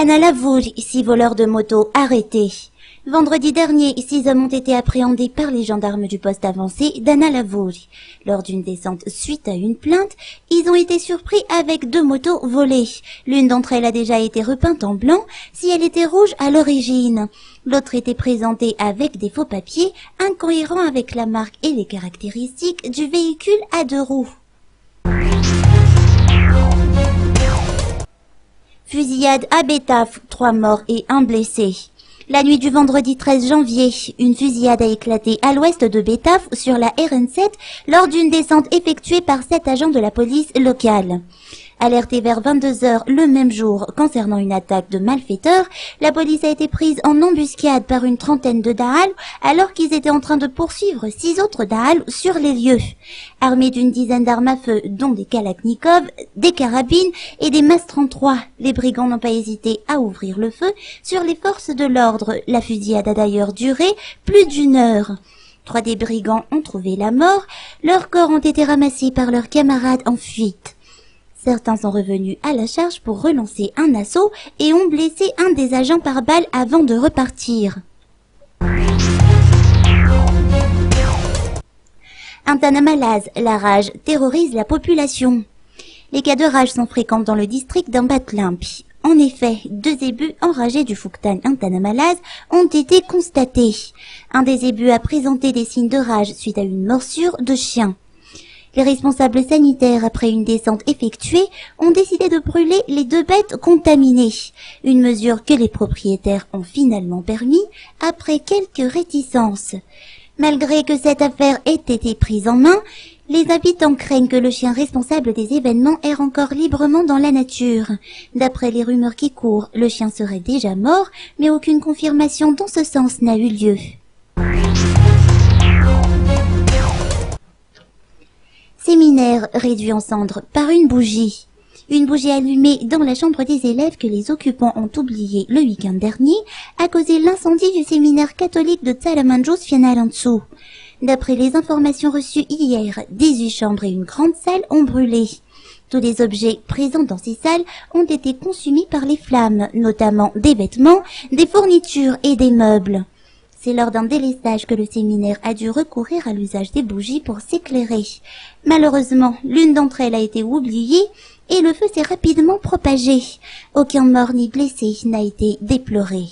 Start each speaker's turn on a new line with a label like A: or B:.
A: Anna Lavour, 6 voleurs de moto arrêtés. Vendredi dernier, 6 hommes ont été appréhendés par les gendarmes du poste avancé d'Anna Lavour. Lors d'une descente suite à une plainte, ils ont été surpris avec 2 motos volées. L'une d'entre elles a déjà été repeinte en blanc, si elle était rouge à l'origine. L'autre était présentée avec des faux papiers, incohérents avec la marque et les caractéristiques du véhicule à 2 roues. Fusillade à Bétaf, 3 morts et 1 blessé. La nuit du vendredi 13 janvier, une fusillade a éclaté à l'ouest de Bétaf sur la RN7 lors d'une descente effectuée par 7 agents de la police locale. Alertée vers 22h le même jour concernant une attaque de malfaiteurs, la police a été prise en embuscade par une trentaine de Dahal alors qu'ils étaient en train de poursuivre 6 autres Dahal sur les lieux. Armés d'une dizaine d'armes à feu, dont des Kalachnikov, des carabines et des MAS 33, les brigands n'ont pas hésité à ouvrir le feu sur les forces de l'ordre. La fusillade a d'ailleurs duré plus d'1 heure. 3 des brigands ont trouvé la mort, leurs corps ont été ramassés par leurs camarades en fuite. Certains sont revenus à la charge pour relancer un assaut et ont blessé un des agents par balle avant de repartir. Antanamalaz, la rage terrorise la population. Les cas de rage sont fréquents dans le district d'Ambatlimpi. En effet, 2 zébus enragés du Fouktan Antanamalaz ont été constatés. Un des zébus a présenté des signes de rage suite à une morsure de chien. Les responsables sanitaires, après une descente effectuée, ont décidé de brûler les 2 bêtes contaminées. Une mesure que les propriétaires ont finalement permis après quelques réticences. Malgré que cette affaire ait été prise en main, les habitants craignent que le chien responsable des événements erre encore librement dans la nature. D'après les rumeurs qui courent, le chien serait déjà mort, mais aucune confirmation dans ce sens n'a eu lieu. Séminaire réduit en cendres par une bougie. Une bougie allumée dans la chambre des élèves que les occupants ont oublié le week-end dernier a causé l'incendie du séminaire catholique de Tsalamanjos Fianarantsu. D'après les informations reçues hier, 18 chambres et une grande salle ont brûlé. Tous les objets présents dans ces salles ont été consumés par les flammes, notamment des vêtements, des fournitures et des meubles. C'est lors d'un délestage que le séminaire a dû recourir à l'usage des bougies pour s'éclairer. Malheureusement, l'une d'entre elles a été oubliée et le feu s'est rapidement propagé. Aucun mort ni blessé n'a été déploré.